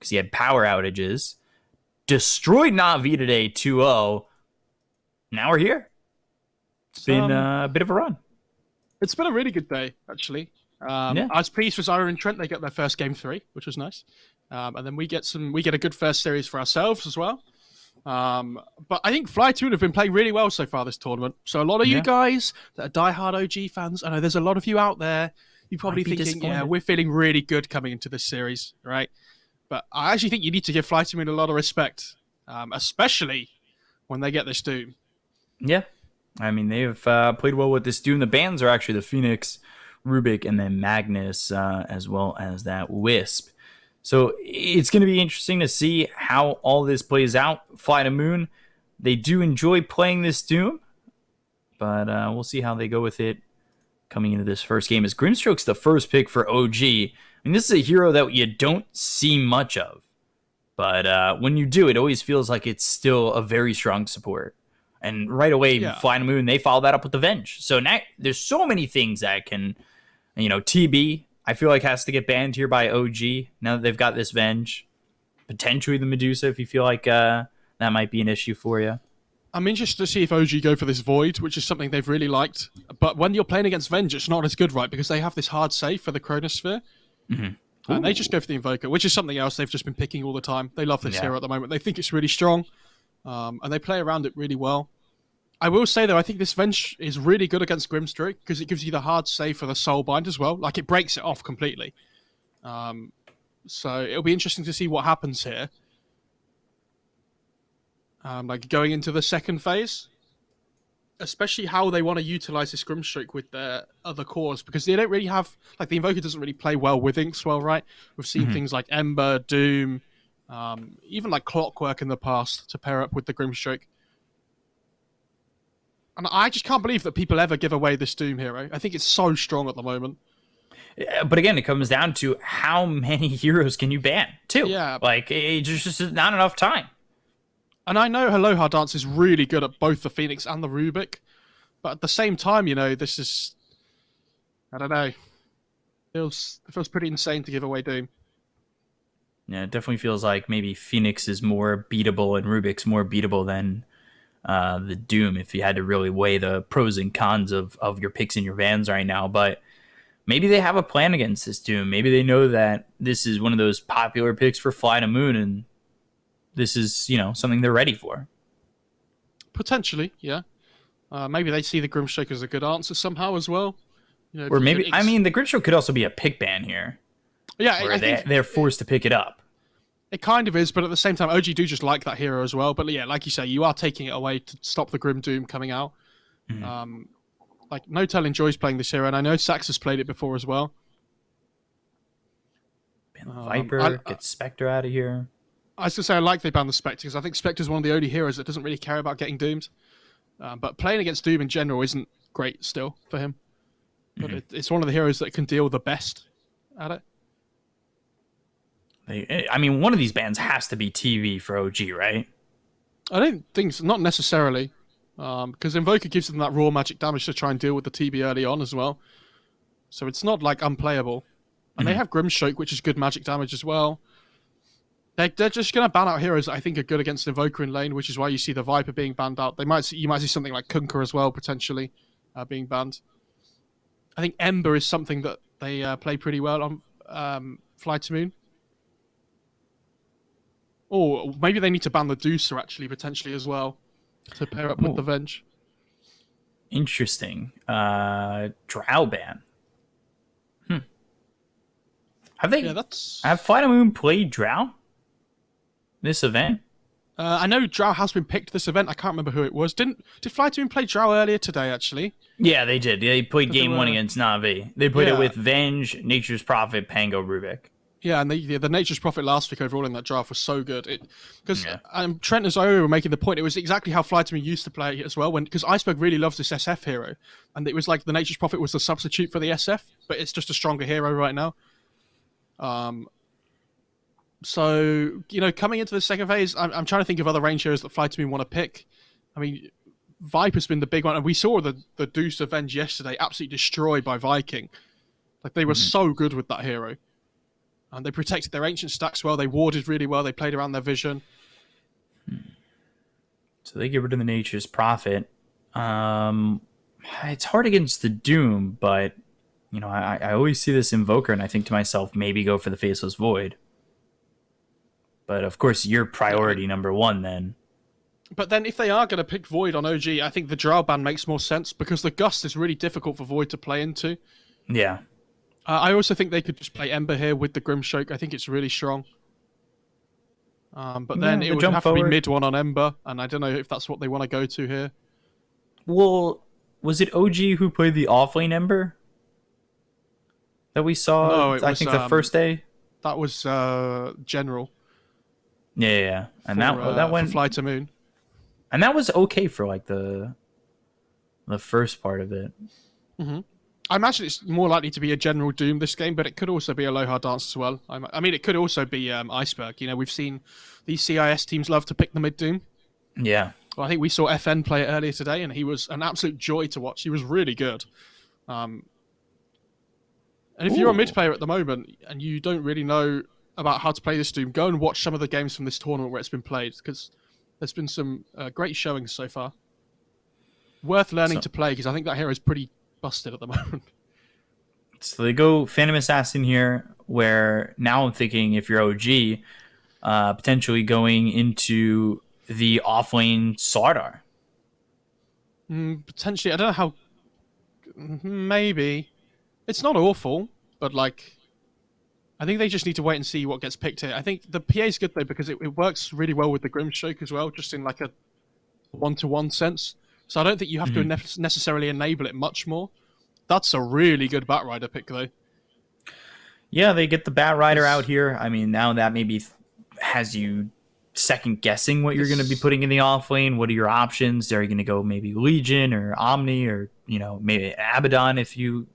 because he had power outages. Destroyed Na'Vi today 2-0. Now we're here. It's been a bit of a run. It's been a really good day, actually. I was pleased for Zyra and Trent. They got their first game 3, which was nice. And then we get a good first series for ourselves as well. But I think FlyToMoon have been playing really well so far this tournament. So a lot of you guys that are diehard OG fans, I know there's a lot of you out there. You're probably thinking, yeah, we're feeling really good coming into this series, right? But I actually think you need to give FlyToMoon a lot of respect, especially when they get this Doom. Yeah. I mean, they've played well with this Doom. The bans are actually the Phoenix, Rubik, and then Magnus, as well as that Wisp. So it's going to be interesting to see how all this plays out. FlyToMoon, they do enjoy playing this Doom, but we'll see how they go with it coming into this first game. As Grimstroke's the first pick for OG. I mean, this is a hero that you don't see much of, but when you do, it always feels like it's still a very strong support. And right away, FlyToMoon, they follow that up with the Venge. So now there's so many things that can, TB, I feel like has to get banned here by OG now that they've got this Venge. Potentially the Medusa, if you feel like that might be an issue for you. I'm interested to see if OG go for this Void, which is something they've really liked. But when you're playing against Venge, it's not as good, right? Because they have this hard save for the Chronosphere. Mm-hmm. And they just go for the Invoker, which is something else they've just been picking all the time. They love this hero at the moment. They think it's really strong. And they play around it really well. I will say, though, I think this Venge is really good against Grimstroke because it gives you the hard save for the Soulbind as well. Like, it breaks it off completely. So it'll be interesting to see what happens here. Like, going into the second phase. Especially how they want to utilize this Grimstroke with their other cores. Because they don't really have... Like, the Invoker doesn't really play well with Inkswell, right? We've seen things like Ember, Doom, even like Clockwork in the past to pair up with the Grimstroke. And I just can't believe that people ever give away this Doom hero. I think it's so strong at the moment. But again, it comes down to how many heroes can you ban, too. Yeah. Like, it's just not enough time. And I know Aloha Dance is really good at both the Phoenix and the Rubik. But at the same time, this is... I don't know. It feels pretty insane to give away Doom. Yeah, it definitely feels like maybe Phoenix is more beatable and Rubik's more beatable than... the Doom, if you had to really weigh the pros and cons of your picks in your vans right now. But maybe they have a plan against this Doom. Maybe they know that this is one of those popular picks for FlyToMoon, and this is, something they're ready for. Potentially, yeah. Maybe they see the Grimstroke as a good answer somehow as well. Or maybe, the Grimstroke could also be a pick ban here. Yeah, where they're forced to pick it up. It kind of is, but at the same time, OG do just like that hero as well. But yeah, like you say, you are taking it away to stop the Grim Doom coming out. Mm-hmm. Like, Notel enjoys playing this hero, and I know Sax has played it before as well. Ban the Viper, get Spectre out of here. I was going to say, I like they ban the Spectre, because I think Spectre's one of the only heroes that doesn't really care about getting doomed. But playing against Doom in general isn't great still for him. But it's one of the heroes that can deal the best at it. One of these bans has to be TV for OG, right? I don't think so. Not necessarily. Because Invoker gives them that raw magic damage to try and deal with the TB early on as well. So it's not, like, unplayable. And they have Grimstroke, which is good magic damage as well. They're just going to ban out heroes that I think are good against Invoker in lane, which is why you see the Viper being banned out. You might see something like Kunkka as well, potentially, being banned. I think Ember is something that they play pretty well on FlyToMoon. Or maybe they need to ban the Deucer, actually, potentially, as well, to pair up with the Venge. Interesting. Drow ban. Have FlyToMoon played Drow this event? I know Drow has been picked this event. I can't remember who it was. Did FlyToMoon play Drow earlier today, actually? Yeah, they did. They played game 1 against Na'Vi. They played it with Venge, Nature's Prophet, Pango, Rubik. Yeah, and the Nature's Prophet last week overall in that draft was so good. Because Trent and Zyro were making the point, it was exactly how FlyToMoon used to play it as well. Because Iceberg really loves this SF hero. And it was like the Nature's Prophet was the substitute for the SF, but it's just a stronger hero right now. So, coming into the second phase, I'm trying to think of other range heroes that FlyToMoon want to pick. I mean, Viper's been the big one. And we saw the Deuce Avenge yesterday absolutely destroyed by Viking. Like, they were so good with that hero. They protected their ancient stacks well. They warded really well. They played around their vision. So they get rid of the Nature's Prophet. It's hard against the Doom, but I always see this Invoker, and I think to myself, maybe go for the Faceless Void. But of course, your priority number one then. But then if they are going to pick Void on OG, I think the Drow ban makes more sense because the Gust is really difficult for Void to play into. Yeah. I also think they could just play Ember here with the Grimstroke. I think it's really strong. But then it would have to be mid one on Ember, and I don't know if that's what they want to go to here. Well, was it OG who played the offlane Ember that we saw? No, I think the first day. That was General. Yeah. And that went for FlyToMoon. And that was okay for like the first part of it. Mm-hmm. I imagine it's more likely to be a general Doom this game, but it could also be a Aloha Dance as well. I mean, it could also be Iceberg. We've seen these CIS teams love to pick the mid Doom. Yeah. Well, I think we saw FN play it earlier today, and he was an absolute joy to watch. He was really good. And if you're a mid player at the moment and you don't really know about how to play this Doom, go and watch some of the games from this tournament where it's been played, because there's been some great showings so far. Worth learning to play, because I think that hero is pretty busted at the moment. So they go Phantom Assassin here, where now I'm thinking if you're OG, potentially going into the offlane Sardar. Potentially. I don't know how... Maybe. It's not awful, but like... I think they just need to wait and see what gets picked here. I think the PA is good though, because it works really well with the Grimstroke as well, just in like a one-to-one sense. So I don't think you have to necessarily enable it much more. That's a really good Batrider pick though. Yeah, they get the Batrider out here. I mean, now that maybe has you second guessing what you're going to be putting in the offlane. What are your options? Are you going to go maybe Legion or Omni or maybe Abaddon? If you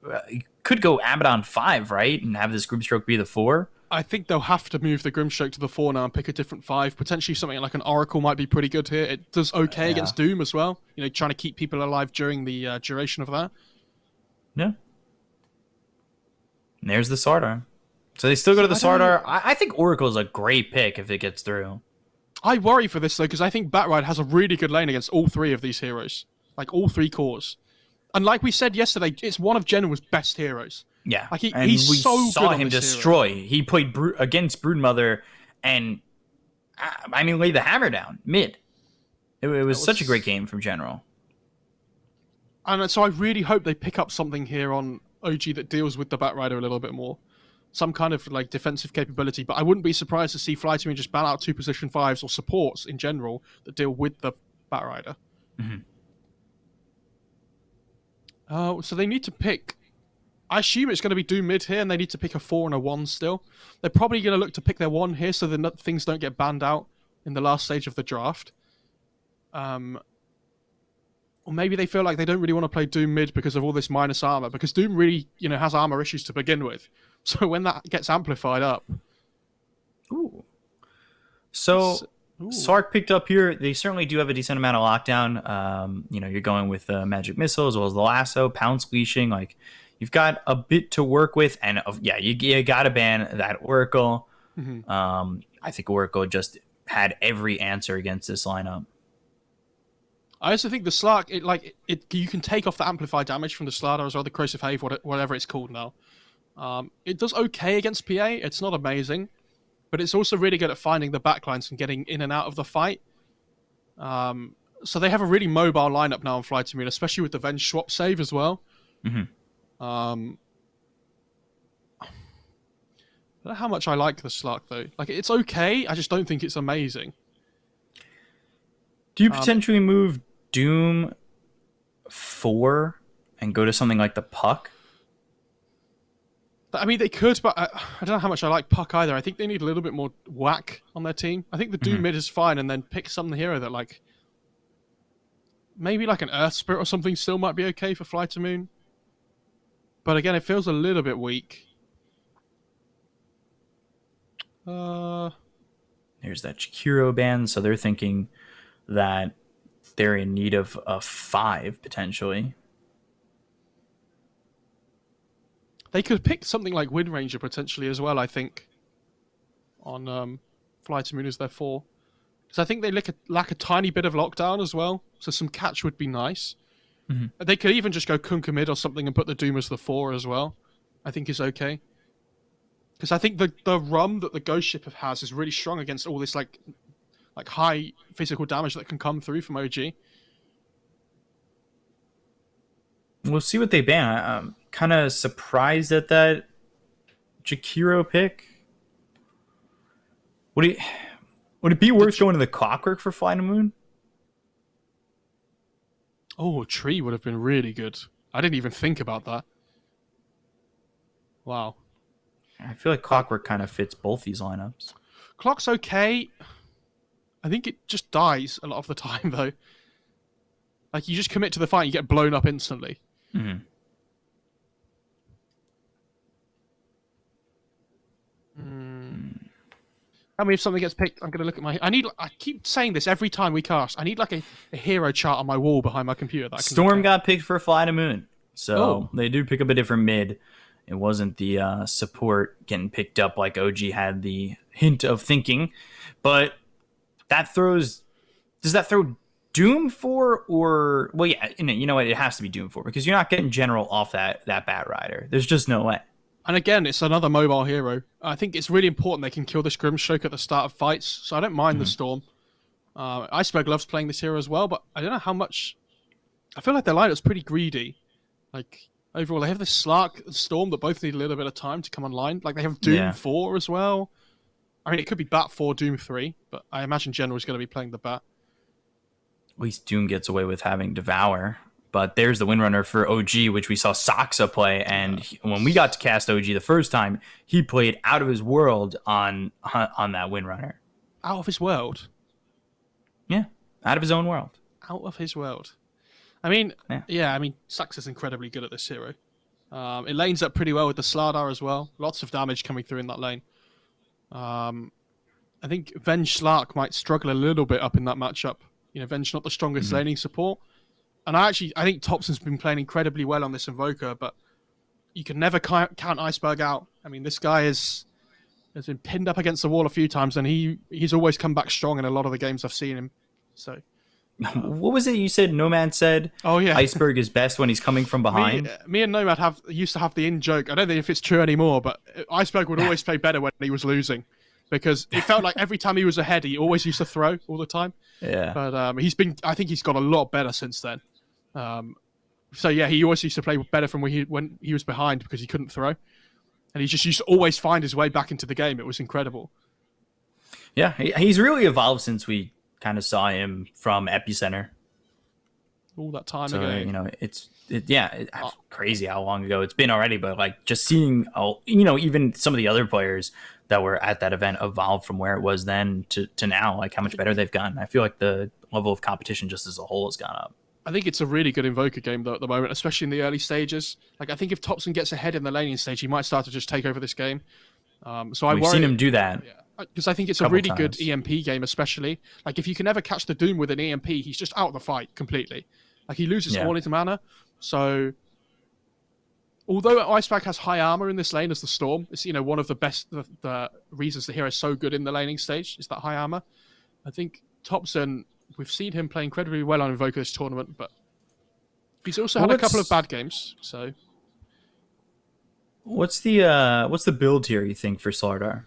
could go Abaddon 5, right, and have this Grimstroke be the 4. I think they'll have to move the Grimstroke to the 4 now and pick a different 5. Potentially something like an Oracle might be pretty good here. It does okay against Doom as well. Trying to keep people alive during the duration of that. Yeah. And there's the Sardar. So they still go to the Sardar. I think Oracle is a great pick if it gets through. I worry for this though, because I think Batrider has a really good lane against all 3 of these heroes. Like all 3 cores. And like we said yesterday, it's one of General's best heroes. Yeah, like and he's we so saw good him destroy. Hero. He played against Broodmother, and laid the hammer down mid. It was such a great game from General. And so I really hope they pick up something here on OG that deals with the Batrider a little bit more. Some kind of like defensive capability, but I wouldn't be surprised to see FlyToMoon just ban out 2 position 5s or supports in general that deal with the Batrider. So they need to pick... I assume it's going to be Doom mid here, and they need to pick a 4 and a 1 still. They're probably going to look to pick their 1 here so that things don't get banned out in the last stage of the draft. Or maybe they feel like they don't really want to play Doom mid because of all this minus armor, because Doom really, has armor issues to begin with. So when that gets amplified up... Ooh. So... Sark picked up here. They certainly do have a decent amount of lockdown. You're going with Magic Missile as well as the Lasso, Pounce Leashing. Like, you've got a bit to work with. And, you got to ban that Oracle. I think Oracle just had every answer against this lineup. I also think the Slark, you can take off the amplified damage from the Slardar as well, the Corrosive Haze, whatever it's called now. It does okay against PA. It's not amazing. But it's also really good at finding the backlines and getting in and out of the fight. So they have a really mobile lineup now on FlyToMoon, especially with the Venge swap save as well. I don't know how much I like the Slark, though. Like, it's okay, I just don't think it's amazing. Do you potentially move Doom 4 and go to something like the Puck? I mean, they could, but I don't know how much I like Puck either. I think they need a little bit more whack on their team. I think the Doom mid is fine, and then pick some hero that, like... Maybe like an Earth Spirit or something still might be okay for FlyToMoon. But again, it feels a little bit weak. There's that Chikiro ban, so they're thinking that they're in need of a 5, potentially. They could pick something like Wind Ranger potentially as well, I think. on FlyToMoon as their 4. Because I think they lack a tiny bit of lockdown as well, so some catch would be nice. They could even just go Kunkka mid or something and put the Doom as the 4 as well. I think is okay. Because I think the rum that the Ghost Ship has is really strong against all this like high physical damage that can come through from OG. We'll see what they ban. I'm kind of surprised at that Jakiro pick. Would it be worth going to the Clockwork for FlyToMoon? Oh, a tree would have been really good. I didn't even think about that. Wow. I feel like Clockwork kind of fits both these lineups. Clock's okay. I think it just dies a lot of the time, though. Like, you just commit to the fight, you get blown up instantly. Mm-hmm. I mean, if something gets picked, I'm going to look at my... I keep saying this every time we cast. I need, like, a hero chart on my wall behind my computer. That I can Storm got picked for FlyToMoon. So they do pick up a different mid. It wasn't the support getting picked up like OG had the hint of thinking. But that throws... Does that throw Doom 4 or... Well, yeah, you know what? It has to be Doom 4 because you're not getting General off that Bat Rider. There's just no way. And again, it's another mobile hero. I think it's really important they can kill this Grimstroke at the start of fights, so I don't mind the Storm. Iceberg loves playing this hero as well, but I don't know how much... I feel like their lineup's pretty greedy. Like, overall, they have this Slark and Storm that both need a little bit of time to come online. Like, they have Doom 4 as well. I mean, it could be Bat 4, Doom 3, but I imagine General's going to be playing the Bat. At least Doom gets away with having Devour. But there's the Windrunner for OG, which we saw Saksa play. And when we got to cast OG the first time, he played out of his world on that Windrunner. Out of his world? Yeah, out of his own world. Out of his world. I mean, Saksa's incredibly good at this hero. It lanes up pretty well with the Slardar as well. Lots of damage coming through in that lane. I think Venge Slark might struggle a little bit up in that matchup. You know, Venge not the strongest laning support. And I think Topson's been playing incredibly well on this Invoker, but you can never count Iceberg out. I mean, this guy has been pinned up against the wall a few times, and he's always come back strong in a lot of the games I've seen him. So, what was it you said? Nomad said? Oh yeah, Iceberg is best when he's coming from behind. Me and Nomad used to have the in joke. I don't think if it's true anymore, but Iceberg would always play better when he was losing, because it felt like every time he was ahead, he always used to throw all the time. Yeah, but I think he's got a lot better since then. So yeah, he always used to play better from when he was behind because he couldn't throw, and he just used to always find his way back into the game. It was incredible. Yeah, he's really evolved since we kind of saw him from Epicenter. All that time ago. You know, it's crazy how long ago it's been already. But like just seeing, even some of the other players that were at that event evolve from where it was then to now, like how much better they've gotten. I feel like the level of competition just as a whole has gone up. I think it's a really good Invoker game though at the moment, especially in the early stages. Like I think if Topson gets ahead in the laning stage, he might start to just take over this game. We've seen him do that. Because I think it's a really good EMP game, especially. Like if you can ever catch the Doom with an EMP, he's just out of the fight completely. Like he loses all his mana. So although Iceberg has high armor in this lane as the Storm, it's one of the best the reasons the hero is so good in the laning stage is that high armor. I think Topson, we've seen him play incredibly well on Invoker this tournament, but he's also had a couple of bad games. So, what's the build here you think for Slardar?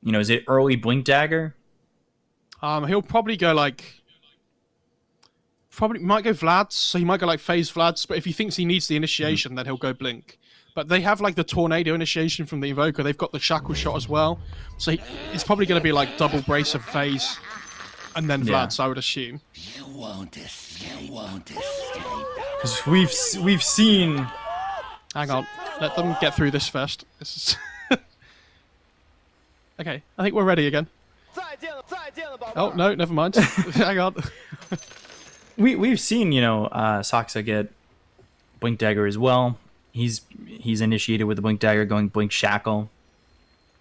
Is it early Blink Dagger? He'll probably go might go Vlad's, so he might go like Phase Vlad's. But if he thinks he needs the initiation, then he'll go Blink. But they have like the Tornado initiation from the Invoker. They've got the Shackle Shot as well, so it's probably going to be like double Brace of Phase. And then Vlad's, I would assume. You won't escape. Because we've seen... Hang on. Let them get through this first. This is... Okay, I think we're ready again. Oh, no, never mind. Hang on. We've seen, Saksa get Blink Dagger as well. He's initiated with the Blink Dagger going Blink Shackle.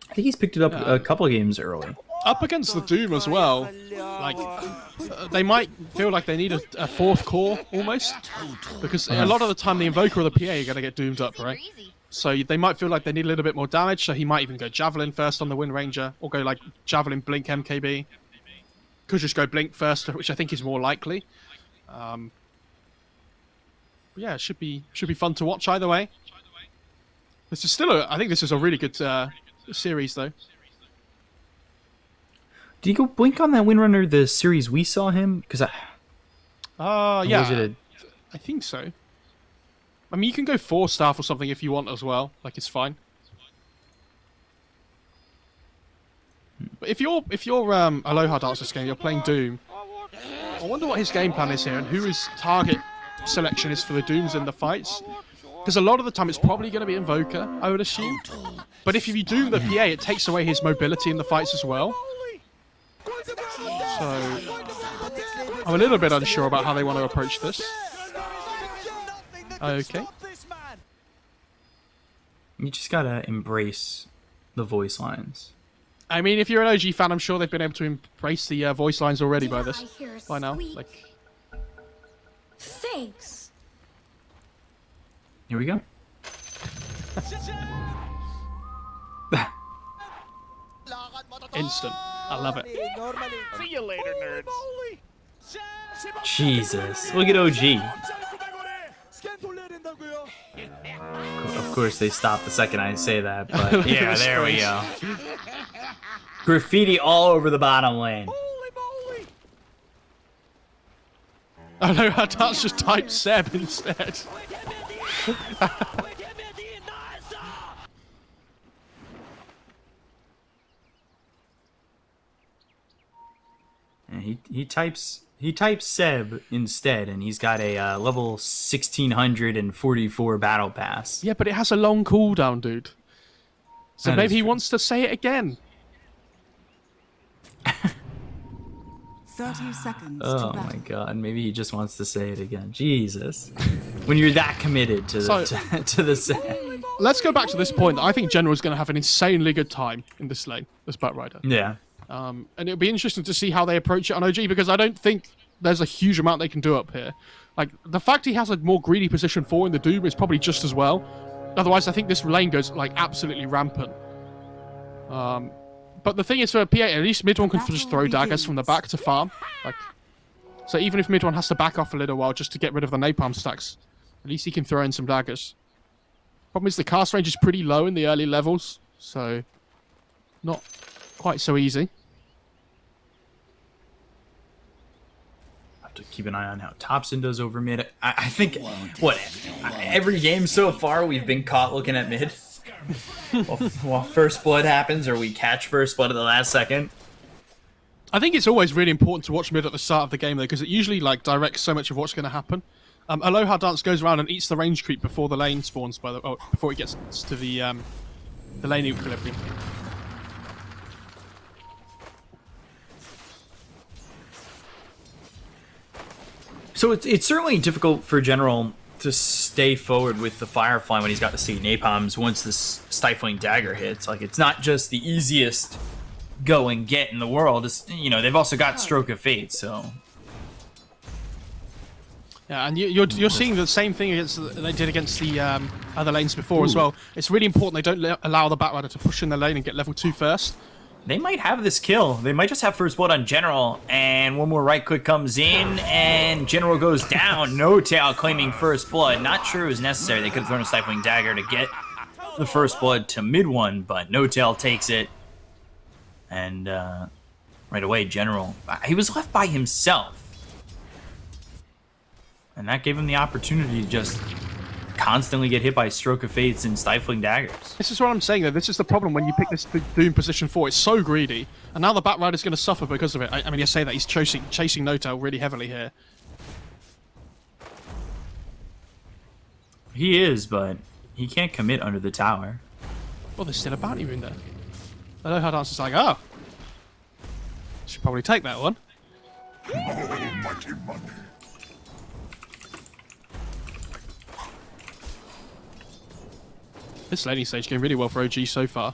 I think he's picked it up a couple of games early. Up against the Doom as well, like they might feel like they need a fourth core almost, because a lot of the time the Invoker or the PA are going to get doomed up, right? So they might feel like they need a little bit more damage, so he might even go Javelin first on the Wind Ranger, or go like Javelin, Blink, MKB. Could just go Blink first, which I think is more likely. But yeah, it should be fun to watch either way. This is still I think this is a really good series, though. Did he go Blink on that Windrunner the series we saw him? Because yeah, I think so. I mean, you can go 4-staff or something if you want as well. Like, it's fine. But if you're Aloha Dancer's game, you're playing Doom. I wonder what his game plan is here and who his target selection is for the Dooms in the fights. Because a lot of the time it's probably going to be Invoker, I would assume. But if you Doom the PA, it takes away his mobility in the fights as well. So I'm a little bit unsure about how they want to approach this. Okay. You just gotta embrace the voice lines. I mean, if you're an OG fan, I'm sure they've been able to embrace the voice lines already by now. Like, thanks. Here we go. Instant. I love it. See you later, nerds. Jesus, look at OG. Of course, they stop the second I say that, but yeah, there we go. Graffiti all over the bottom lane. Oh no, that's just type Seb instead. And he types Seb instead, and he's got a level 1644 battle pass. Yeah, but it has a long cooldown, dude. So That maybe is he true. wants to say it again. 30 seconds Oh to my battle. god, maybe he just wants to say it again. Jesus. When you're that committed to the to the set. Let's go back to this point. I think General's going to have an insanely good time in this lane, this Batrider. Yeah. And it'll be interesting to see how they approach it on OG, because I don't think there's a huge amount they can do up here. Like, the fact he has a more greedy position 4 in the Doom is probably just as well. Otherwise, I think this lane goes, like, absolutely rampant. But the thing is, for PA, at least mid one can just throw daggers from the back to farm. Like, so even if mid one has to back off a little while just to get rid of the napalm stacks, at least he can throw in some daggers. Problem is, the cast range is pretty low in the early levels, so not quite so easy. Have to keep an eye on how Thompson does over mid. I think every game so far we've been caught looking at mid. while first blood happens, or we catch first blood at the last second. I think it's always really important to watch mid at the start of the game, though, because it usually like directs so much of what's going to happen. Aloha Dance goes around and eats the range creep before the lane spawns, before it gets to the lane equilibrium. So it's certainly difficult for General to stay forward with the Firefly when he's got the state napalms once this stifling dagger hits. Like, it's not just the easiest go and get in the world. It's, you know, they've also got Stroke of Fate, so. Yeah, and you're seeing the same thing they did against the other lanes before as well. It's really important they don't allow the Batrider to push in the lane and get level 2 first. They might have this kill. They might just have first blood on General, and one more right click comes in, and General goes down. No Tail claiming first blood. Not sure it was necessary. They could have thrown a Stifling Dagger to get the first blood to mid one, but No Tail takes it. And right away, General, he was left by himself. And that gave him the opportunity to just constantly get hit by Stroke of Fates and Stifling Daggers. This is what I'm saying, though. This is the problem when you pick this Doom position 4. It's so greedy, and now the Batrider's going to suffer because of it. I mean, I say that he's chasing No Tail really heavily here. He is, but he can't commit under the tower. Well, there's still a bounty rune there. Aloha Dance is like, oh, should probably take that one. This laning stage going really well for OG so far.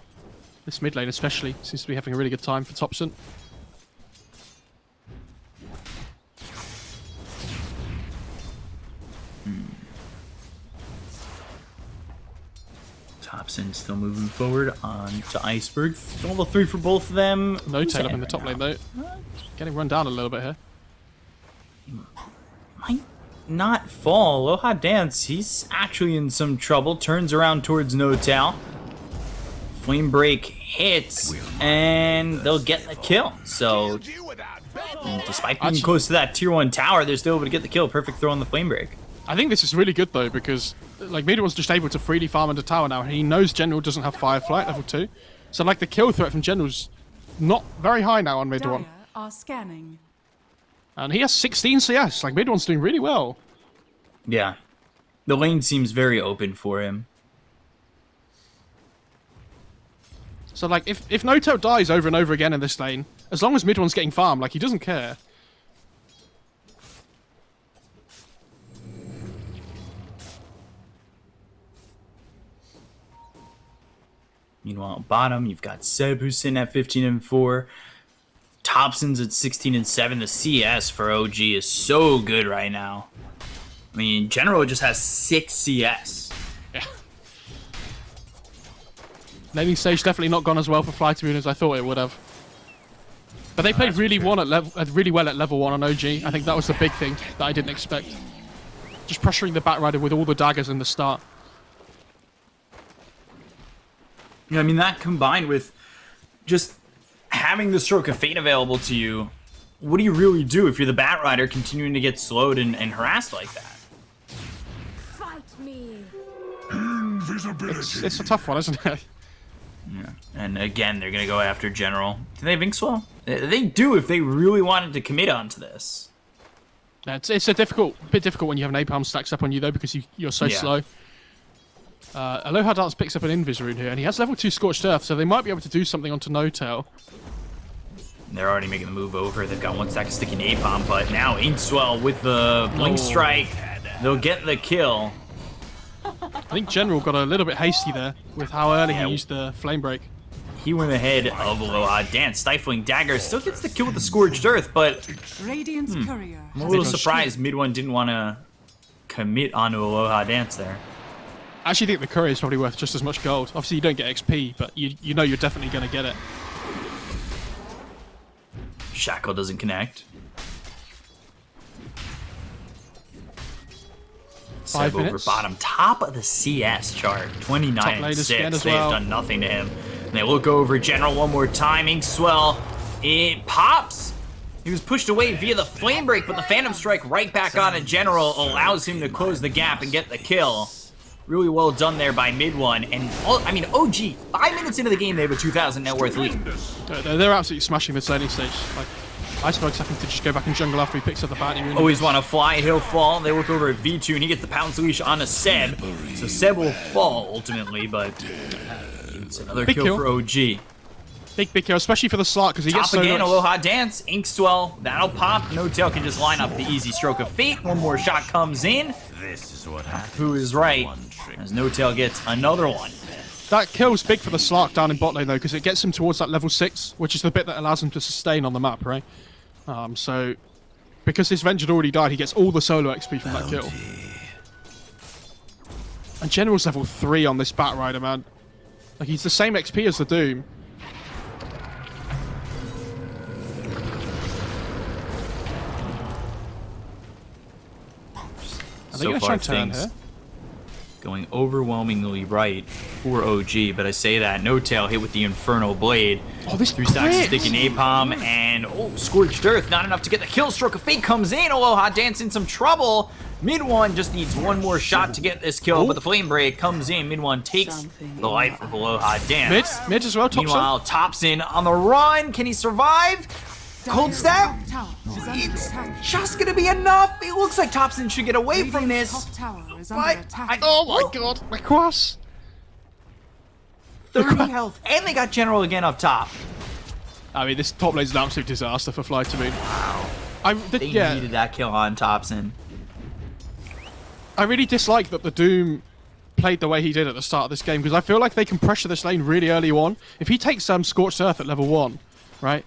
This mid lane especially seems to be having a really good time for Thompson. Topson still moving forward on to Iceberg. Level 3 for both of them. No Who's tail up ahead in the right top now? lane though. Getting run down a little bit here. Might not fall. Aloha Dance, he's actually in some trouble. Turns around towards No Tail. Flame Break hits, and they'll get the kill. So, despite being close to that tier 1 tower, they're still able to get the kill. Perfect throw on the Flame Break. I think this is really good though, because like Mid One's just able to freely farm into tower now, and he knows General doesn't have Firefly at level 2. So like the kill threat from General's not very high now on Mid One. Dire are scanning. And he has 16 CS. Like Mid One's doing really well. Yeah. The lane seems very open for him. So like if Noto dies over and over again in this lane, as long as Mid One's getting farmed, like he doesn't care. Meanwhile, bottom, you've got Seb, who's sitting at 15-4. Topson's at 16-7. The CS for OG is so good right now. I mean, General just has 6 CS. Yeah. Laning stage definitely not gone as well for FlyToMoon as I thought it would have. But they played really well at level 1 on OG. I think that was the big thing that I didn't expect. Just pressuring the Batrider with all the daggers in the start. Yeah, I mean, that combined with just having the Stroke of Fate available to you, what do you really do if you're the Batrider continuing to get slowed and harassed like that? Fight me. It's a tough one, isn't it? Yeah. And again, they're going to go after General. Do they have Inkswell? They do if they really wanted to commit onto this. Yeah, it's a bit difficult when you have an napalm stacks up on you though, because you're so slow. Aloha Dance picks up an Invis rune here, and he has level 2 Scorched Earth, so they might be able to do something onto No Tail. They're already making the move over. They've got 1 stack of sticky napalm, but now Inkswell with the Blink Strike, they'll get the kill. I think General got a little bit hasty there with how early he used the Flame Break. He went ahead of Aloha Dance. Stifling Dagger still gets the kill with the Scorched Earth, but Radiant's courier. I'm a little surprised Mid One didn't want to commit onto Aloha Dance there. I actually think the courier is probably worth just as much gold. Obviously, you don't get XP, but you know you're definitely going to get it. Shackle doesn't connect. 5 Seb over minutes. bottom, top of the CS chart, 29 Top and lane is 6. scanned as They've well. done nothing to him. And they look over General one more time. Inkswell, it pops. He was pushed away via the Flame Break, but the Phantom Strike right back on a General allows him to close the gap and get the kill. Really well done there by Mid One. And I mean, OG, 5 minutes into the game, they have a 2,000 net worth lead. They're absolutely smashing this laning stage. Like, Iceberg's having to just go back and jungle after he picks up the Batty rune. Always want to fly, he'll fall. They look over at V2 and he gets the Pounce Leash on a Seb. So Seb will fall ultimately, but it's another Big kill kill. for OG. Big kill, especially for the slot, because he Top gets so again, much. Aloha Dance, Inkswell, that'll pop. No Tail can just line up the easy Stroke of Fate. One more shot comes in. This is what happens. Who is right? As No Tail gets another one. That kill's big for the Slark down in bot lane, though, because it gets him towards that level 6, which is the bit that allows him to sustain on the map, right? So, because this Venge had already died, he gets all the solo XP from that kill. And General's level 3 on this Batrider, man. Like, he's the same XP as the Doom. Are they So going to try far and turn things here? going overwhelmingly right for OG, but I say that No Tail hit with the Infernal Blade. Oh, this 3 stacks of crit! sticky napalm and Scorched Earth, not enough to get the kill. Stroke of Fate comes in. Aloha Dance in some trouble. Mid One just needs one more shot to get this kill, but the Flame Break comes in. Mid One takes the life of Aloha Dance. Mid as well, top Meanwhile, Topson on the run. Can he survive? Cold Stab? It's just gonna be enough. It looks like Topson should get away from this. Tower is But under attack. Oh my god, my cross! 30 health, and they got General again up top. I mean, this top lane's an absolute disaster for FlyToMoon. Wow. They needed that kill on Topson. I really dislike that the Doom played the way he did at the start of this game, because I feel like they can pressure this lane really early on. If he takes Scorched Earth at level 1, right?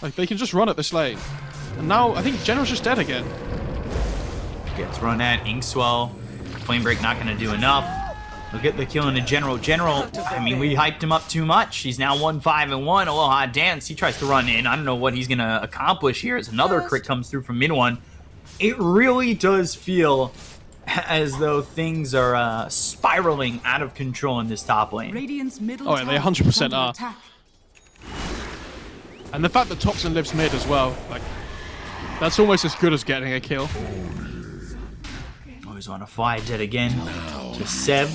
Like, they can just run at this lane. And now, I think General's just dead again. Gets run at. Inkswell. Flame Break not going to do enough. He'll get the kill on the General. General, I mean, we hyped him up too much. He's now 1-5-1. Aloha Dance, he tries to run in. I don't know what he's going to accomplish here as another crit comes through from mid one. It really does feel as though things are spiraling out of control in this top lane. Radiant's middle Oh, yeah, they tower 100% is under are. attack. And the fact that Toxin lives mid as well, like, that's almost as good as getting a kill. Always want to fly dead again to Seb.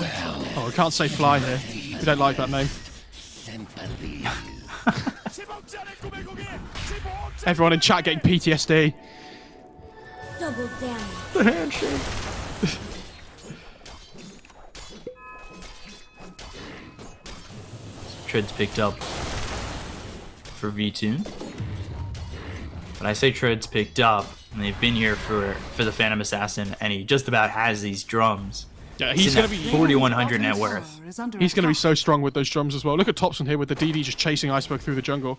Oh, I can't say fly here. We don't like that name. Everyone in chat getting PTSD. Double damage. The handshake. Tread's picked up for V2. But I say Tread's picked up, and they've been here for the Phantom Assassin, and he just about has these drums. Yeah, He's he's in going to that be 4,100 net worth. he's going to be so strong with those drums as well. Look at Thompson here with the DD just chasing Iceberg through the jungle.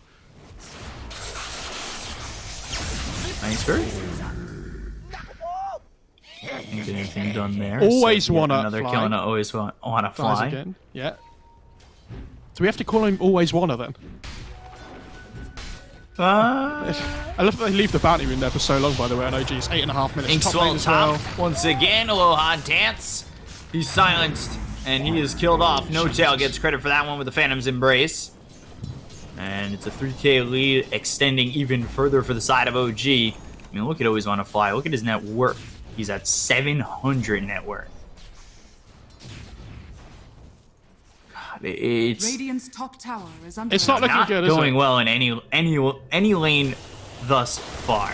Nice bird. Can't get anything done there. Always so wanna another fly. kill and always wanna Dies fly. again. Yeah. Do we have to call him Always Wanna then? I love that they leave the bounty in there for so long, by the way, on OG's 8.5 minutes. Top lane Inkswell as top well. once again. Aloha Dance. He's silenced and he is killed off. No Tail gets credit for that one with the Phantom's Embrace. And it's a 3k lead extending even further for the side of OG. I mean, look at Always Wanna Fly. Look at his net worth. He's at 700 net worth. God, it's Radiant's top tower is under It's not attack. looking not good, is going it? well in any lane thus far.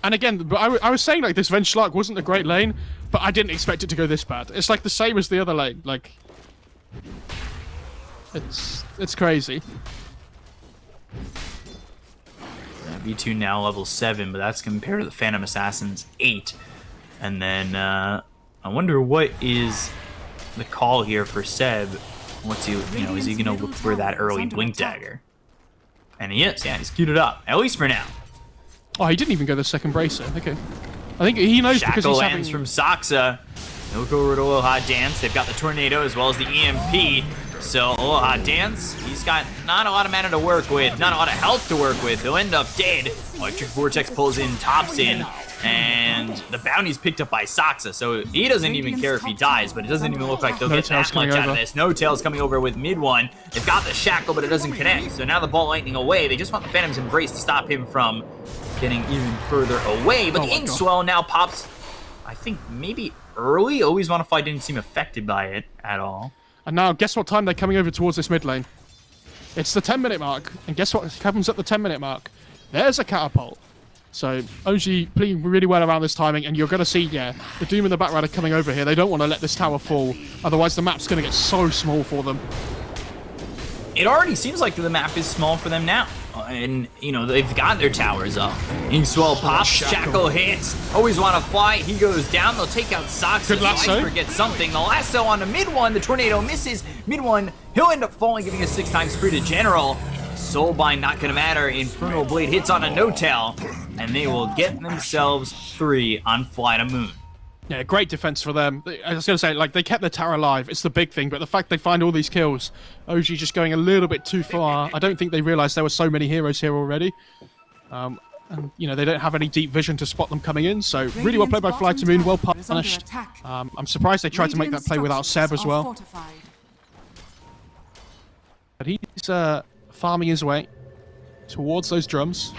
And again, but I was saying, like, this Venge Schlark wasn't a great lane, but I didn't expect it to go this bad. It's like the same as the other lane. Like, it's crazy. V2 now level 7, but that's compared to the Phantom Assassin's 8. And then I wonder what is the call here for Seb. What's he, is he gonna look for that early blink dagger? And he is, yeah, he's queued it up, at least for now. Oh, he didn't even go the second bracer. Okay. I think he knows because Shackle he's lands having... from Saxa. They'll go over to Aloha Dance. They've got the Tornado as well as the EMP. So Aloha Dance, he's got not a lot of mana to work with, not a lot of health to work with. He'll end up dead. Electric Vortex pulls in, tops in, and the bounty's picked up by Saxa. So he doesn't even care if he dies, but it doesn't even look like they'll get that much out of this. No Tail's coming over with mid one. They've got the Shackle, but it doesn't connect. So now the Ball Lightning away. They just want the Phantom's Embrace to stop him from getting even further away. But the Inkswell now pops, I think, maybe early. Always Wanna Fly didn't seem affected by it at all. And now, guess what time they're coming over towards this mid lane? It's the 10-minute mark. And guess what happens at the 10-minute mark? There's a catapult. So, OG playing really well around this timing, and you're going to see, yeah, the Doom and the Batrider coming over here. They don't want to let this tower fall. Otherwise, the map's going to get so small for them. It already seems like the map is small for them now. And, they've got their towers up. Inkswell pops, Shackle hits, Always Wanna Fly, he goes down, they'll take out Sox, Good lasso. Iceberg gets something. The lasso on the mid one, the Tornado misses. Mid one, he'll end up falling, giving a 6x spree to General. Soulbind not gonna matter, Infernal Blade hits on a no-tail, and they will get themselves 3 on FlyToMoon. Yeah, great defense for them. I was going to say, like, they kept their tower alive. It's the big thing, but the fact they find all these kills, OG just going a little bit too far. I don't think they realized there were so many heroes here already. And, they don't have any deep vision to spot them coming in, so really well played by FlyToMoon, well punished. I'm surprised they tried to make that play without Seb as well. But he's farming his way towards those drums.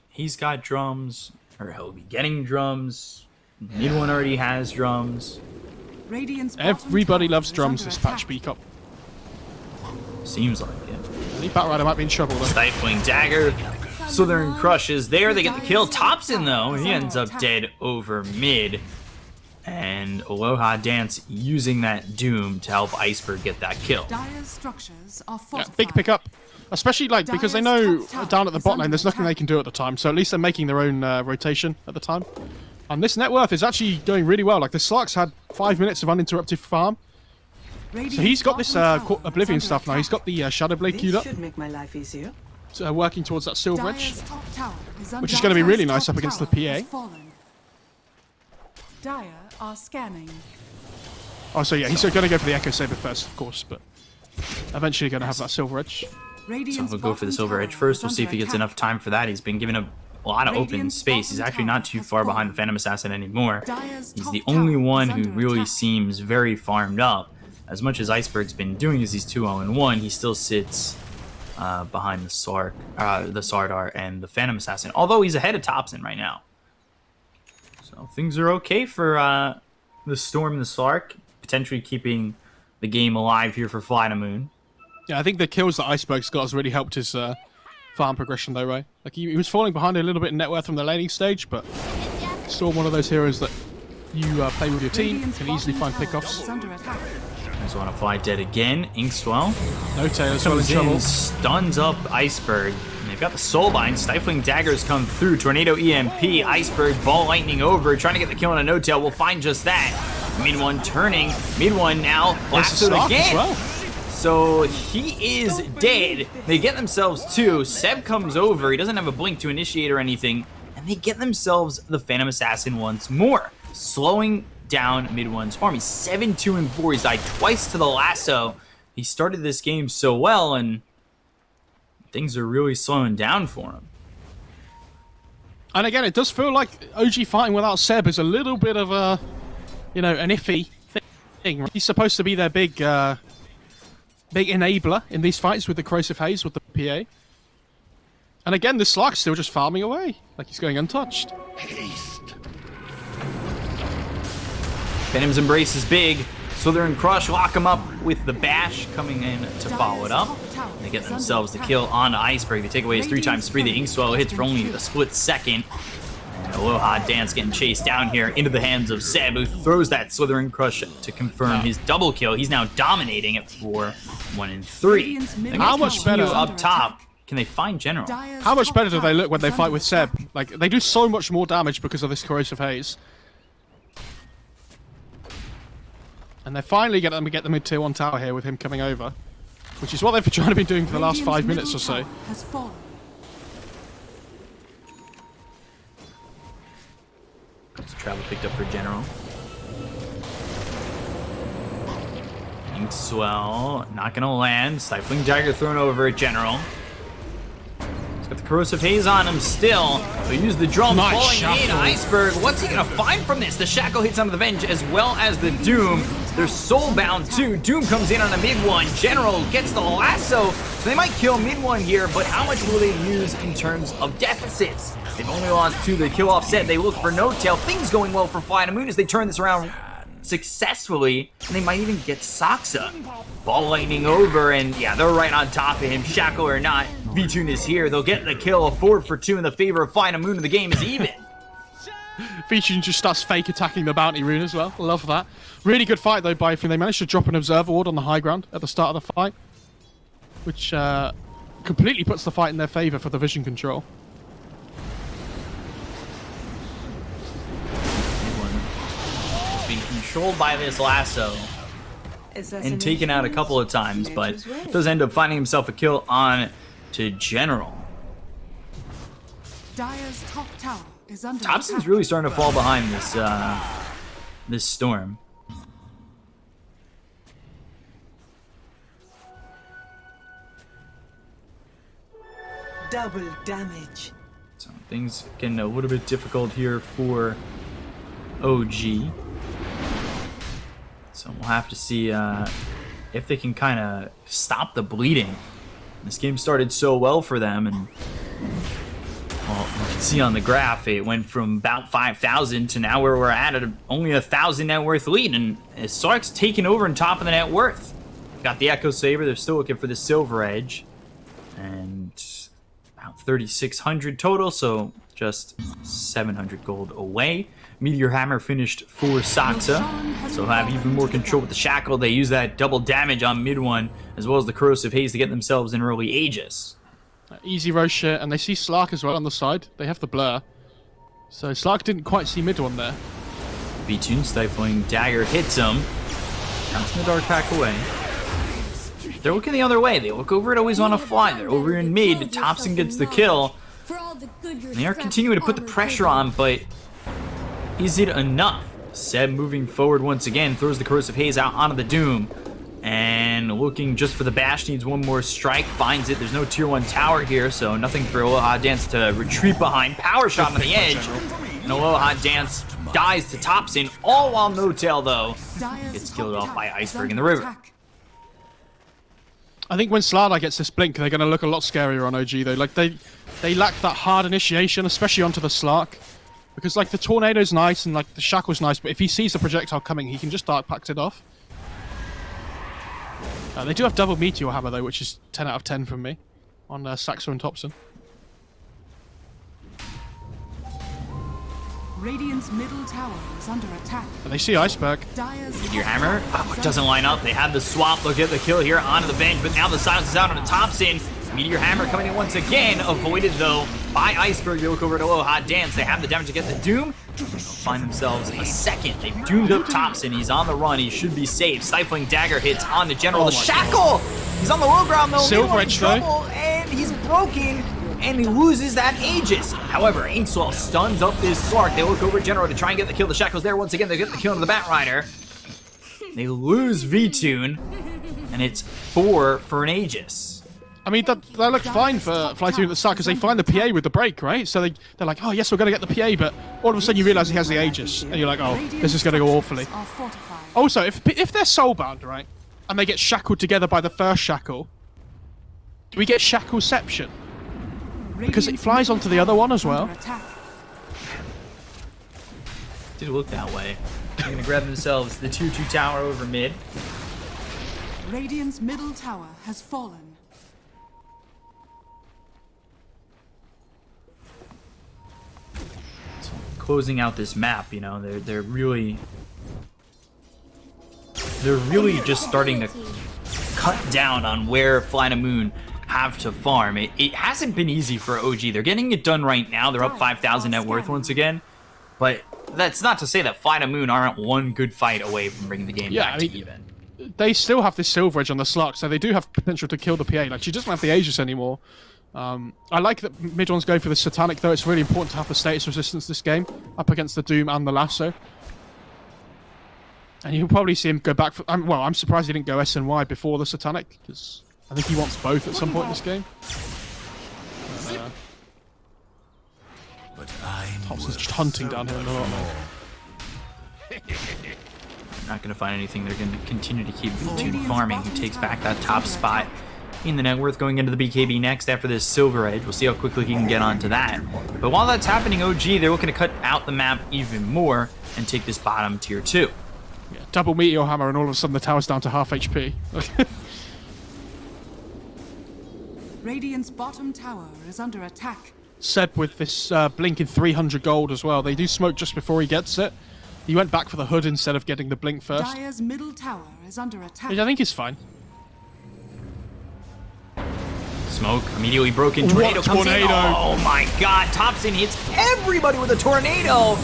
He's got drums, or he'll be getting drums. Mid one already has drums. Everybody loves drums this patch, Beacop. Seems like it. I think Batrider might be in trouble though. Stifling Dagger. Southern Crush is there. They get the kill. Thompson, though, he ends up dead over mid. And Aloha Dance using that Doom to help Iceberg get that kill. Yeah, big pickup. Especially, because they know down at the bot lane there's nothing they can do at the time. So at least they're making their own rotation at the time. And this net worth is actually going really well. Like, the Slark's had 5 minutes of uninterrupted farm. So he's got this Oblivion stuff now. He's got the Shadow Blade queued up. Should make my life easier. So, working towards that Silver Edge. Which is going to be really nice up against the PA. Dire are scanning. Oh, so yeah, he's going to go for the Echo Saber first, of course, but eventually going to have that Silver Edge. So we'll go for the Silver Edge first. We'll see if he gets enough time for that. He's been given a lot of open space. He's actually not too far behind the Phantom Assassin anymore. He's the only one who really seems very farmed up. As much as Iceberg's been doing as he's 2-0-1, he still sits behind the Sardar and the Phantom Assassin, although he's ahead of Thompson right now. So things are okay for the Storm and the Slark, potentially keeping the game alive here for FlyToMoon. Yeah, I think the kills that Iceberg's got has really helped his farm progression, though, right? Like, he was falling behind a little bit in net worth from the laning stage, but still one of those heroes that you play with your team, can easily find pickoffs. Just want to fly dead again. Inkswell. DOTA as well in Comes trouble. in, stuns up Iceberg. And they've got the Soulbind. Stifling Daggers come through. Tornado EMP. Iceberg ball lightning over. Trying to get the kill on a no-tail. We'll find just that. Mid one turning. Mid one now. Blasted again. Well. So he is dead. They get themselves two. Seb comes over. He doesn't have a blink to initiate or anything. And they get themselves the Phantom Assassin once more. Slowing down mid one's farm. He's 7-2-4. He's died twice to the lasso. He started this game so well, and things are really slowing down for him. And again, it does feel like OG fighting without Seb is a little bit of a, you know, an iffy thing. He's supposed to be their big enabler in these fights with the Corrosive Haze, with the PA. And again, the Slark's still just farming away, like he's going untouched. Haste. Venom's Embrace is big. Slither Crush lock him up with the Bash coming in to follow it up. They get themselves the kill on Iceberg. They take away his 3-time spree. The Inkswell hits for only a split second. And Aloha Dance getting chased down here into the hands of Seb, who throws that Slithering Crush to confirm his double kill. He's now dominating at 4-1 and 3. How much better up top? Can they find General? How much better do they look when they fight with Seb? Like, they do so much more damage because of this Corrosive Haze. And they're finally going to get the mid-tier 1 tower here with him coming over, which is what they've been trying to be doing for the last 5 minutes or so. It's travel picked up for General. Inkswell not going to land. Stifling Dagger thrown over at General. Got the Corrosive Haze on him still. They use the drum, Nice falling in. Iceberg, what's he gonna find from this? The Shackle hits onto the Venge as well as the Doom. They're soulbound too. Doom comes in on a mid one. General gets the lasso. So they might kill mid one here, but how much will they use in terms of deficits? They've only lost 2. They kill offset. They look for no tail. Things going well for FlyToMoon as they turn this around successfully, and they might even get Saksa. Ball lightning over, and yeah, they're right on top of him. Shackle or not, V-Tune is here. They'll get the kill, a 4-for-2 in the favor of FlyToMoon, and the game is even. V-Tune just starts fake attacking the bounty rune as well. Love that. Really good fight though by They managed to drop an Observer Ward on the high ground at the start of the fight, which completely puts the fight in their favor for the vision control. Being controlled by this lasso and taken out a couple of times, but does end up finding himself a kill on to General. Dire's top tower is under Thompson's attack. really starting to fall behind this this Storm. Double damage. So things getting a little bit difficult here for OG. So we'll have to see if they can kind of stop the bleeding. This game started so well for them, and well, you can see on the graph it went from about 5,000 to now where we're at only 1,000 net worth lead, and Sark's taken over on top of the net worth. Got the Echo Saber. They're still looking for the Silver Edge, and about 3,600 total, so just 700 gold away. Meteor Hammer finished for Saksa, so have even more control with the Shackle. They use that double damage on mid one, as well as the Corrosive Haze to get themselves in early Aegis. Easy Roche, and they see Slark as well on the side. They have the blur. So Slark didn't quite see mid one there. V-Tune Stifling Dagger hits him. Counts the Dark Pack away. They're looking the other way. They look over at Always Wanna Fly. They're over in mid. Thompson gets the kill. They are continuing to put the pressure on, but is it enough? Seb moving forward once again, throws the Corrosive Haze out onto the Doom. And looking just for the bash, needs one more strike, finds it. There's no tier 1 tower here, so nothing for Aloha Dance to retreat behind. Power shot on the edge. And Aloha Dance dies to Topson, all while No Tail, though, gets killed off by Iceberg in the river. I think when Slardar gets this blink, they're going to look a lot scarier on OG, though. Like, they lack that hard initiation, especially onto the Slark. Because, like, the Tornado's nice and, like, the Shackle's nice, but if he sees the projectile coming, he can just Dark Pact it off. They do have double Meteor Hammer, though, which is 10 out of 10 from me on Saxo and Topson. Radiant's middle tower is under attack. And they see Iceberg. Meteor Hammer, it doesn't line up. They have the swap. They'll get the kill here onto the bench, but now the silence is out on the Topson. Meteor Hammer coming in once again, avoided though by Iceberg. They look over at Aloha Dance. They have the damage to get the Doom. They'll find themselves a second. They've doomed up Topson. He's on the run. He should be safe. Stifling Dagger hits on the General. The Shackle! He's on the low ground though. Silver Edge though. And he's broken. And he loses that Aegis. However, Inkswell stuns up this Slark. They look over at General to try and get the kill. The Shackle's there once again. They get the kill into the Bat Rider. They lose V-Tune. And it's 4 for an Aegis. I mean, that looked fine for FlyToMoon at the start because they find the PA with the break, right? So they're like, oh, yes, we're going to get the PA, but all of a sudden you realize he has the Aegis. And you're like, oh, this is going to go awfully. Also, if they're soulbound, right, and they get shackled together by the first shackle, do we get Shackleception? Because it flies onto the other one as well. Did look that way. They're going to grab themselves the 2-2 tower over mid. Radiant's middle tower has fallen. Closing out this map, you know, they're really just starting to cut down on where FlyToMoon have to farm. It hasn't been easy for OG. They're getting it done right now. They're up 5,000 net worth once again, but that's not to say that FlyToMoon aren't one good fight away from bringing the game back to even. They still have this Silver Edge on the Slark, so they do have potential to kill the PA. Like, she doesn't have the Aegis anymore. I like that mid one's going for the Satanic, though. It's really important to have the status resistance this game, up against the Doom and the Lasso. And you'll probably see him go back for... well, I'm surprised he didn't go SNY before the Satanic, because I think he wants both at some point in this game. Thompson's just hunting down here in the lot. Not going to find anything. They're going to continue to keep V-Tune farming. Who takes back that top spot in the net worth, going into the BKB next after this Silver Edge. We'll see how quickly he can get onto that. But while that's happening, OG, they're looking to cut out the map even more and take this bottom tier 2. Yeah, double Meteor Hammer and all of a sudden the tower's down to half HP. Radiant's bottom tower is under attack. Seb with this blink in 300 gold as well. They do smoke just before he gets it. He went back for the hood instead of getting the blink first. Dire's middle tower is under attack. I think he's fine. Smoke immediately broken. Tornado comes in. Oh my god. Topson hits everybody with a tornado.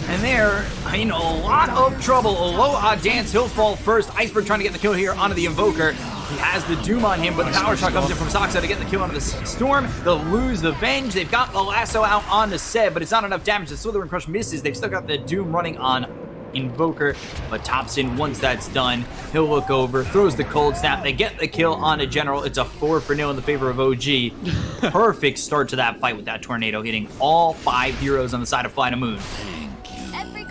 And they're in a lot of trouble. Aloha Dance, he'll fall first. Iceberg trying to get the kill here onto the Invoker. He has the Doom on him, but the power shot comes in from Soxa to get the kill onto the Storm. They'll lose the Venge. They've got the Lasso out on the Seb, but it's not enough damage. The Slither and Crush misses. They've still got the Doom running on Invoker, but Topson, once that's done, he'll look over, throws the Cold Snap. They get the kill on a General. It's a 4-0 in the favor of OG. Perfect start to that fight with that Tornado, hitting all 5 heroes on the side of FlyToMoon.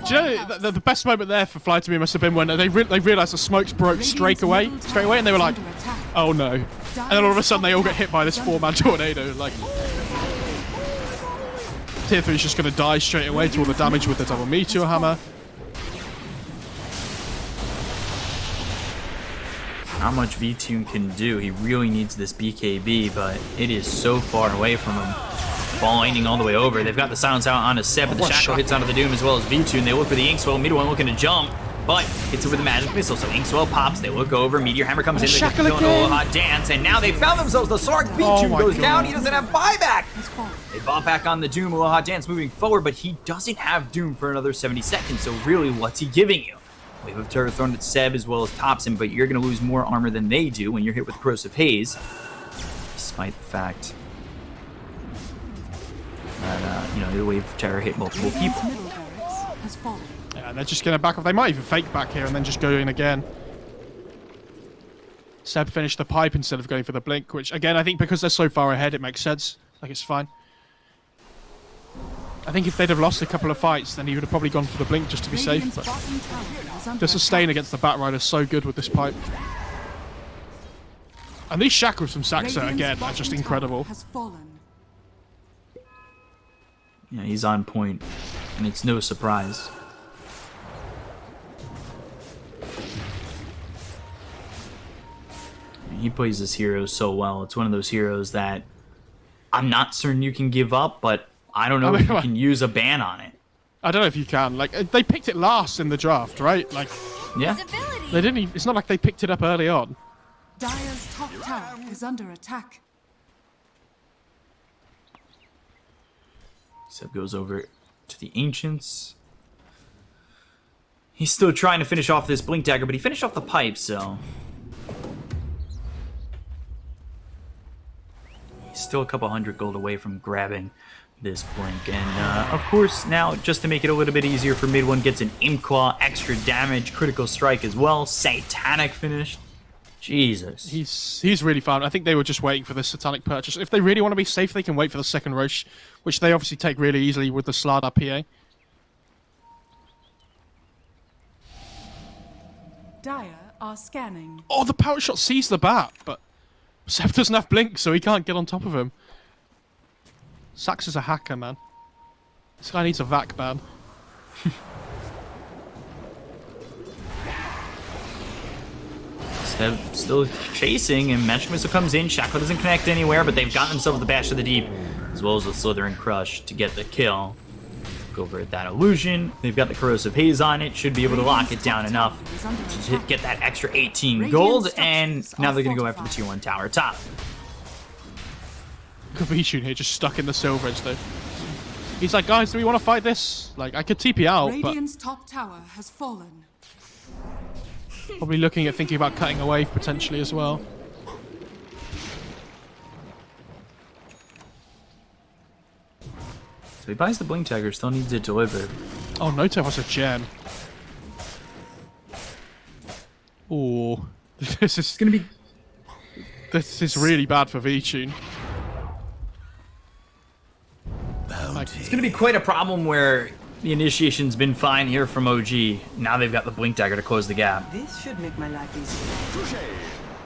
Do you know, the best moment there for FlyToMoon must have been when they realised the smokes broke straight away, and they were like, oh no. And then all of a sudden they all get hit by this 4-man tornado. Like, Tier 3 is just going to die straight away to all the damage with the double Meteor Hammer. Not much V-Tune can do. He really needs this BKB, but it is so far away from him. Binding all the way over. They've got the silence out on a Seb, but the Shackle hits onto the Doom as well as V-Tune. They look for the Inkswell. Mid one looking to jump, but hits it with a magic missile. So Inkswell pops. They look over. Meteor Hammer comes in. They get the kill on Aloha Dance, and now they found themselves. The Sark V-Tune goes down. He doesn't have buyback. They bought back on the Doom. Aloha Dance moving forward, but he doesn't have Doom for another 70 seconds. So really, what's he giving you? Wave of Terror thrown at Seb as well as Topson, but you're going to lose more armor than they do when you're hit with Corrosive Haze, despite the fact that, the Wave of Terror hit multiple people. Middle barracks has fallen. Yeah, and they're just going to back off. They might even fake back here and then just go in again. Seb finished the pipe instead of going for the blink, which, again, I think because they're so far ahead, it makes sense. Like, it's fine. I think if they'd have lost a couple of fights, then he would have probably gone for the blink just to be safe. But the sustain against the Batrider is so good with this pipe. And these shackles from Saxa, again, are just incredible. Yeah, he's on point, and it's no surprise. He plays this hero so well. It's one of those heroes that I'm not certain you can give up, but I don't know if you can use a ban on it. I don't know if you can. Like, they picked it last in the draft, right? Like, yeah. They didn't. It's not like they picked it up early on. Dire's top tower is under attack. Seb goes over to the Ancients. He's still trying to finish off this Blink Dagger, but he finished off the pipe, so... He's still a couple hundred gold away from grabbing this Blink. And, of course, now, just to make it a little bit easier for mid one, gets an Imp Claw, extra damage, critical strike as well, Satanic finish. Jesus. He's really fun. I think they were just waiting for the Satanic purchase. If they really want to be safe, they can wait for the second Roche, which they obviously take really easily with the Slardar PA. Dire are scanning. Oh, the power shot sees the bat, but Seb doesn't have blink, so he can't get on top of him. Sax is a hacker, man. This guy needs a vac ban. Seb still chasing, and Magic Missile comes in. Shackle doesn't connect anywhere, but they've gotten themselves the Bash of the Deep, as well as the Slithering Crush to get the kill. Go over at that Illusion. They've got the Corrosive Haze on it. Should be able to lock it down enough to get that extra 18 gold, and now they're going to go after the tier 1 tower top. Kavishun here just stuck in the Silver Edge, though. He's like, guys, do we want to fight this? Like, I could TP out, Radiant's top tower has fallen. Probably looking at thinking about cutting a wave potentially as well. So he buys the Blink Dagger, still needs it delivered. Oh, Noto has a gem. Ooh. This is Gonna be... This is really bad for V-Tune. It's gonna be quite a problem where the initiation's been fine here from OG. Now they've got the Blink Dagger to close the gap. This should make my life easier.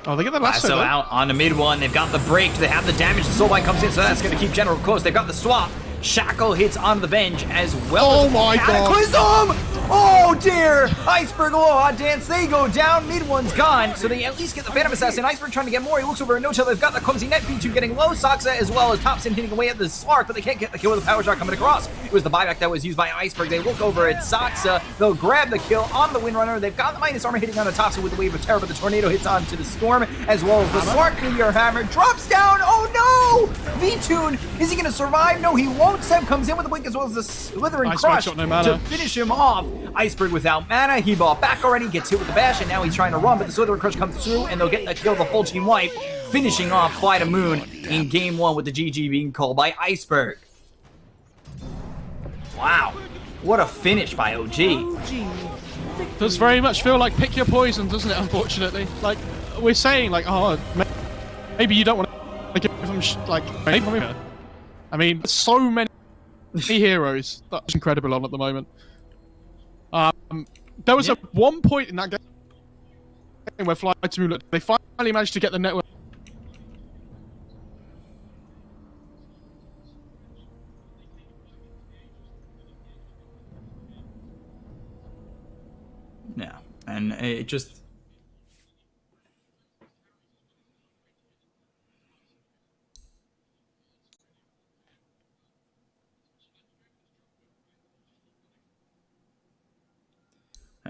Oh, they get the lasso Lasso out on the mid one. They've got the break. They have the damage. The Soulbind comes in, so that's gonna keep General close. They've got the swap. Shackle hits onto the Venge as well. Oh as my Cataclysm! Oh dear! Iceberg Aloha Dance, they go down. Mid one's gone, so they at least get the Phantom Assassin. Iceberg trying to get more. He looks over at No-Tail. They've got the clumsy net. V2 getting low. Soxa as well as Thompson hitting away at the Slark, but they can't get the kill with the power shot coming across. It was the buyback that was used by Iceberg. They look over at Soxa. They'll grab the kill on the Windrunner. They've got the minus armor hitting on the Thompson with the Wave of Terror, but the Tornado hits onto the Storm as well as the Slark Meteor Hammer drops down. Oh no! V-Tune, is he going to survive? No, he won't. Seb comes in with the blink as well as the Slithering Crush to finish him off. Iceberg without mana, he bought back already, gets hit with the bash, and now he's trying to run, but the Slithering Crush comes through, and they'll get the kill, the full team wipe, finishing off FlyToMoon in game 1 with the GG being called by Iceberg. Wow, what a finish by OG. Does very much feel like pick your poison, doesn't it, unfortunately? Like, we're saying, like, oh, maybe you don't want to give them, I mean, there's so many heroes that's incredible on at the moment. There was a one point in that game where FlyToMoon, they finally managed to get the network. Yeah, and it just...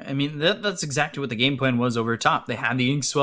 I mean, that's exactly what the game plan was over top. They had the Ink Swell